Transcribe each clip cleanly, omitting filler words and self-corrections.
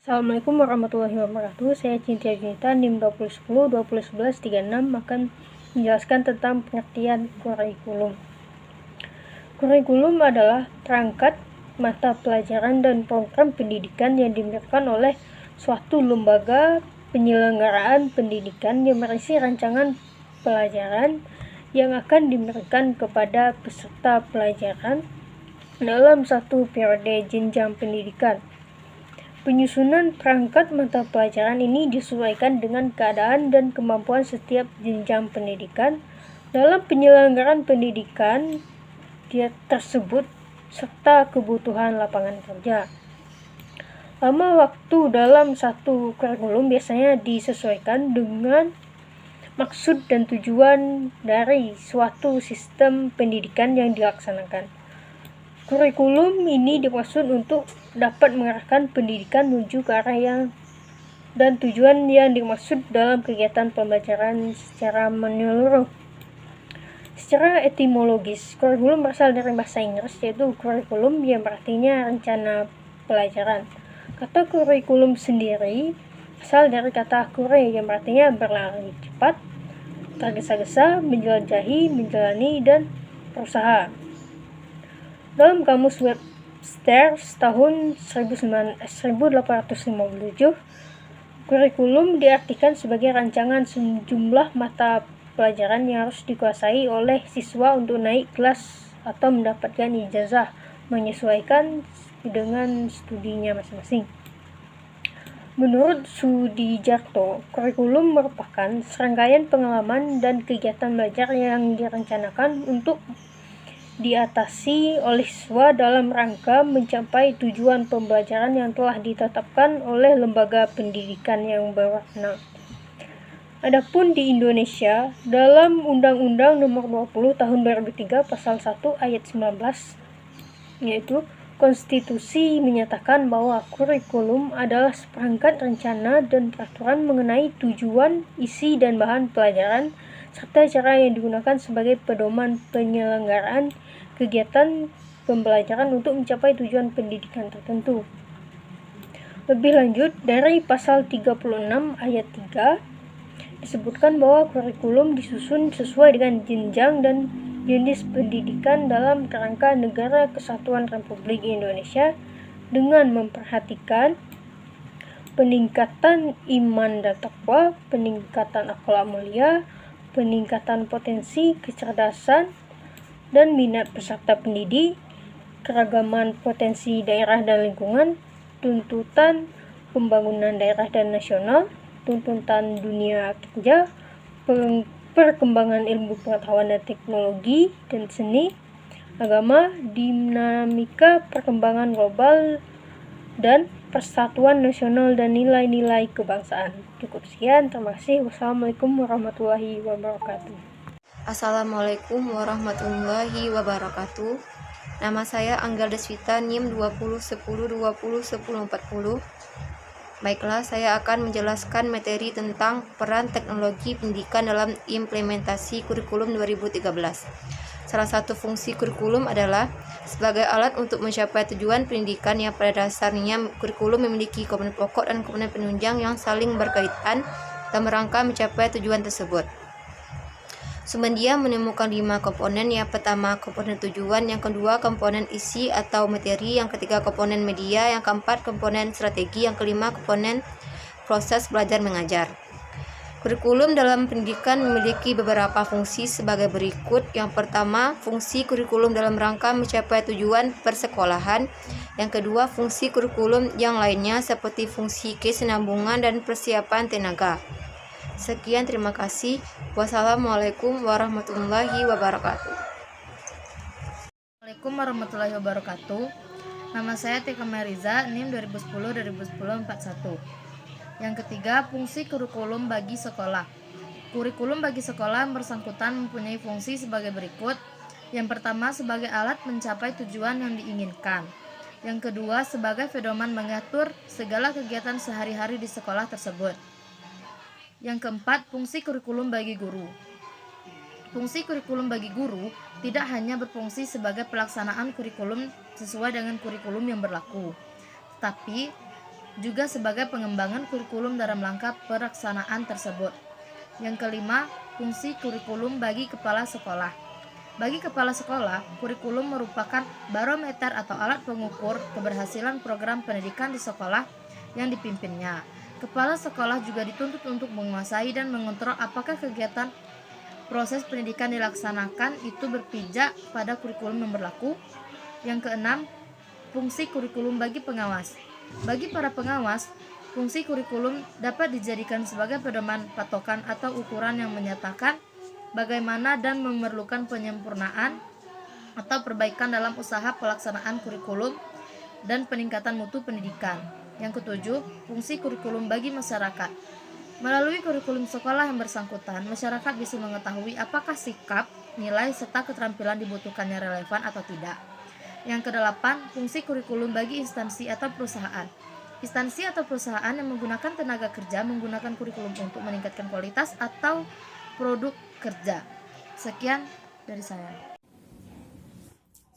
Assalamualaikum warahmatullahi wabarakatuh. Saya Cintia Junita, NIM 2010 2011 36 akan menjelaskan tentang pengertian kurikulum. Kurikulum adalah perangkat mata pelajaran dan program pendidikan yang diberikan oleh suatu lembaga penyelenggaraan pendidikan yang berisi rancangan pelajaran yang akan diberikan kepada peserta pelajaran dalam satu periode jenjang pendidikan. Penyusunan perangkat mata pelajaran ini disesuaikan dengan keadaan dan kemampuan setiap jenjang pendidikan dalam penyelenggaraan pendidikan tersebut serta kebutuhan lapangan kerja. Lama waktu dalam satu kurikulum biasanya disesuaikan dengan maksud dan tujuan dari suatu sistem pendidikan yang dilaksanakan. Kurikulum ini dimaksud untuk dapat mengarahkan pendidikan menuju ke arah yang dan tujuan yang dimaksud dalam kegiatan pembelajaran secara menyeluruh. Secara etimologis, kurikulum berasal dari bahasa Inggris yaitu kurikulum yang artinya rencana pelajaran. Kata kurikulum sendiri asal dari kata kure yang artinya berlari cepat, tergesa-gesa, menjelajahi, menjalani, dan berusaha. Dalam kamus Webster tahun 1857, kurikulum diartikan sebagai rancangan sejumlah mata pelajaran yang harus dikuasai oleh siswa untuk naik kelas atau mendapatkan ijazah menyesuaikan dengan studinya masing-masing. Menurut Sudijarto, kurikulum merupakan serangkaian pengalaman dan kegiatan belajar yang direncanakan untuk diatasi oleh siswa dalam rangka mencapai tujuan pembelajaran yang telah ditetapkan oleh lembaga pendidikan yang berwenang. Adapun di Indonesia, dalam Undang-Undang Nomor 20 Tahun 2003 Pasal 1 Ayat 19, yaitu Konstitusi menyatakan bahwa kurikulum adalah seperangkat rencana dan peraturan mengenai tujuan, isi, dan bahan pelajaran serta cara yang digunakan sebagai pedoman penyelenggaraan kegiatan pembelajaran untuk mencapai tujuan pendidikan tertentu. Lebih lanjut, dari pasal 36 ayat 3 disebutkan bahwa kurikulum disusun sesuai dengan jenjang dan jenis pendidikan dalam kerangka Negara Kesatuan Republik Indonesia dengan memperhatikan peningkatan iman dan takwa, peningkatan akhlak mulia, peningkatan potensi kecerdasan dan minat peserta pendidik, keragaman potensi daerah dan lingkungan, tuntutan pembangunan daerah dan nasional, tuntutan dunia kerja, perkembangan ilmu pengetahuan dan teknologi dan seni, agama, dinamika perkembangan global, dan persatuan nasional dan nilai-nilai kebangsaan. Cukup sekian, terima kasih. Wassalamualaikum warahmatullahi wabarakatuh. Assalamualaikum warahmatullahi wabarakatuh. Nama saya Angga Deswita, NIM 2010-20-1040. Baiklah, saya akan menjelaskan materi tentang peran teknologi pendidikan dalam implementasi kurikulum 2013. Salah satu fungsi kurikulum adalah sebagai alat untuk mencapai tujuan pendidikan yang pada dasarnya kurikulum memiliki komponen pokok dan komponen penunjang yang saling berkaitan dalam rangka mencapai tujuan tersebut. Sumberdia menemukan 5 komponen. Yang pertama komponen tujuan, yang kedua komponen isi atau materi, yang ketiga komponen media, yang keempat komponen strategi, yang kelima komponen proses belajar mengajar. Kurikulum dalam pendidikan memiliki beberapa fungsi sebagai berikut. Yang pertama, fungsi kurikulum dalam rangka mencapai tujuan persekolahan. Yang kedua, fungsi kurikulum yang lainnya seperti fungsi kesinambungan dan persiapan tenaga. Sekian, terima kasih. Wassalamualaikum warahmatullahi wabarakatuh. Assalamualaikum warahmatullahi wabarakatuh. Nama saya Tika Mariza, NIM 2010-2010-41. Yang ketiga, fungsi kurikulum bagi sekolah. Kurikulum bagi sekolah yang bersangkutan mempunyai fungsi sebagai berikut. Yang pertama, sebagai alat mencapai tujuan yang diinginkan. Yang kedua, sebagai pedoman mengatur segala kegiatan sehari-hari di sekolah tersebut. Yang keempat, fungsi kurikulum bagi guru. Fungsi kurikulum bagi guru tidak hanya berfungsi sebagai pelaksanaan kurikulum sesuai dengan kurikulum yang berlaku, tetapi juga sebagai pengembangan kurikulum dalam rangka pelaksanaan tersebut. Yang kelima, fungsi kurikulum bagi kepala sekolah. Bagi kepala sekolah, kurikulum merupakan barometer atau alat pengukur keberhasilan program pendidikan di sekolah yang dipimpinnya. Kepala sekolah juga dituntut untuk menguasai dan mengontrol apakah kegiatan proses pendidikan dilaksanakan itu berpijak pada kurikulum yang berlaku. Yang keenam, fungsi kurikulum bagi pengawas. Bagi para pengawas, fungsi kurikulum dapat dijadikan sebagai pedoman patokan atau ukuran yang menyatakan bagaimana dan memerlukan penyempurnaan atau perbaikan dalam usaha pelaksanaan kurikulum dan peningkatan mutu pendidikan. Yang ketujuh, fungsi kurikulum bagi masyarakat. Melalui kurikulum sekolah yang bersangkutan, masyarakat bisa mengetahui apakah sikap, nilai, serta keterampilan dibutuhkannya relevan atau tidak. Yang kedelapan, fungsi kurikulum bagi instansi atau perusahaan. Instansi atau perusahaan yang menggunakan tenaga kerja menggunakan kurikulum untuk meningkatkan kualitas atau produk kerja. Sekian dari saya.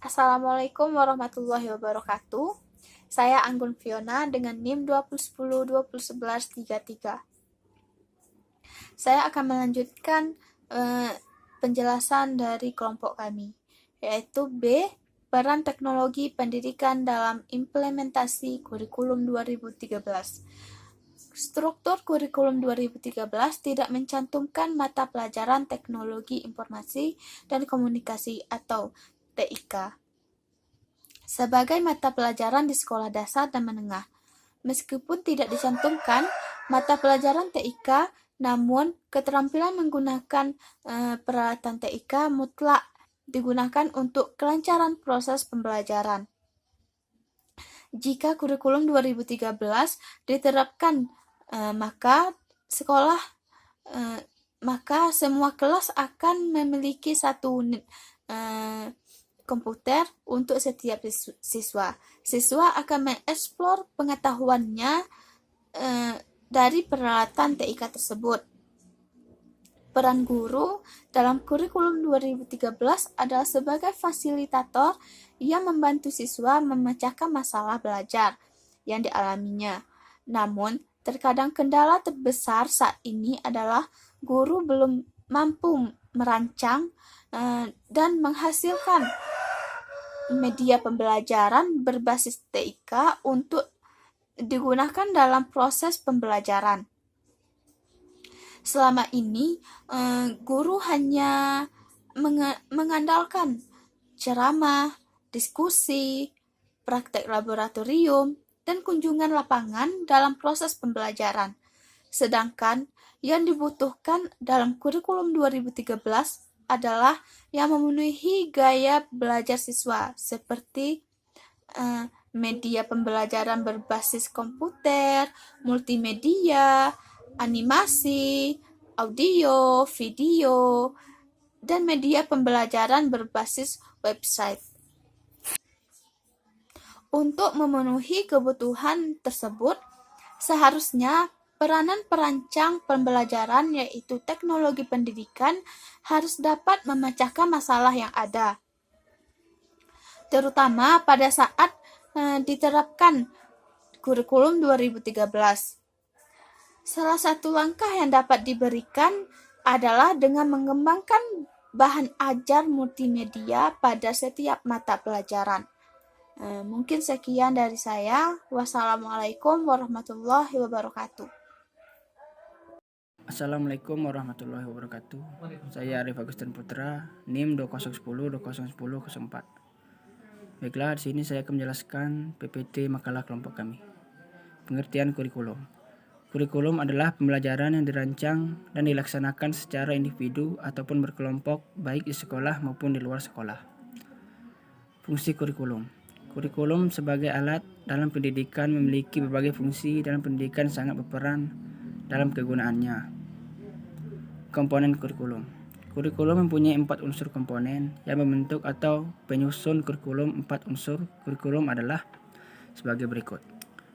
Assalamualaikum warahmatullahi wabarakatuh. Saya Anggun Fiona dengan NIM 2010-2011-33. Saya akan melanjutkan penjelasan dari kelompok kami, yaitu B. Peran teknologi pendidikan dalam implementasi kurikulum 2013. Struktur kurikulum 2013 tidak mencantumkan mata pelajaran teknologi informasi dan komunikasi atau TIK sebagai mata pelajaran di sekolah dasar dan menengah. Meskipun tidak dicantumkan mata pelajaran TIK, namun keterampilan menggunakan peralatan TIK mutlak digunakan untuk kelancaran proses pembelajaran. Jika kurikulum 2013 diterapkan, maka semua kelas akan memiliki satu komputer untuk setiap siswa. Siswa akan mengeksplor pengetahuannya dari peralatan TIK tersebut. Peran guru dalam kurikulum 2013 adalah sebagai fasilitator yang membantu siswa memecahkan masalah belajar yang dialaminya. Namun, terkadang kendala terbesar saat ini adalah guru belum mampu merancang dan menghasilkan media pembelajaran berbasis TIK untuk digunakan dalam proses pembelajaran. Selama ini, guru hanya mengandalkan ceramah, diskusi, praktek laboratorium, dan kunjungan lapangan dalam proses pembelajaran. Sedangkan yang dibutuhkan dalam kurikulum 2013 adalah yang memenuhi gaya belajar siswa, seperti media pembelajaran berbasis komputer, multimedia, animasi, audio, video, dan media pembelajaran berbasis website. Untuk memenuhi kebutuhan tersebut, seharusnya peranan perancang pembelajaran yaitu teknologi pendidikan harus dapat memecahkan masalah yang ada, terutama pada saat diterapkan kurikulum 2013. Salah satu langkah yang dapat diberikan adalah dengan mengembangkan bahan ajar multimedia pada setiap mata pelajaran. Mungkin sekian dari saya. Wassalamualaikum warahmatullahi wabarakatuh. Assalamualaikum warahmatullahi wabarakatuh. Saya Arif Agustin Putra, NIM 2010-2010-04. Baiklah, di sini saya akan menjelaskan PPT makalah kelompok kami. Pengertian kurikulum. Kurikulum adalah pembelajaran yang dirancang dan dilaksanakan secara individu ataupun berkelompok, baik di sekolah maupun di luar sekolah. Fungsi kurikulum. Kurikulum sebagai alat dalam pendidikan memiliki berbagai fungsi dalam pendidikan, sangat berperan dalam kegunaannya. Komponen kurikulum. Kurikulum mempunyai 4 unsur komponen yang membentuk atau penyusun kurikulum. 4 unsur kurikulum adalah sebagai berikut.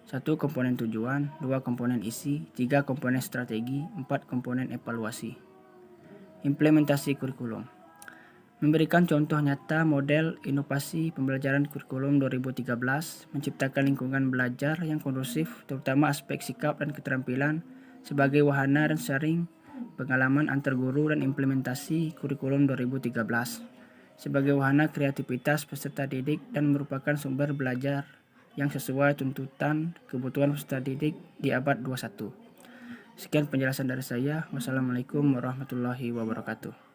1. Komponen tujuan, 2. Komponen isi, 3. Komponen strategi, 4. Komponen evaluasi. Implementasi kurikulum. Memberikan contoh nyata model inovasi pembelajaran kurikulum 2013, menciptakan lingkungan belajar yang kondusif, terutama aspek sikap dan keterampilan sebagai wahana dan sharing pengalaman antar guru dan implementasi kurikulum 2013 sebagai wahana kreativitas peserta didik dan merupakan sumber belajar yang sesuai tuntutan kebutuhan peserta didik di abad 21. Sekian penjelasan dari saya. Wassalamualaikum warahmatullahi wabarakatuh.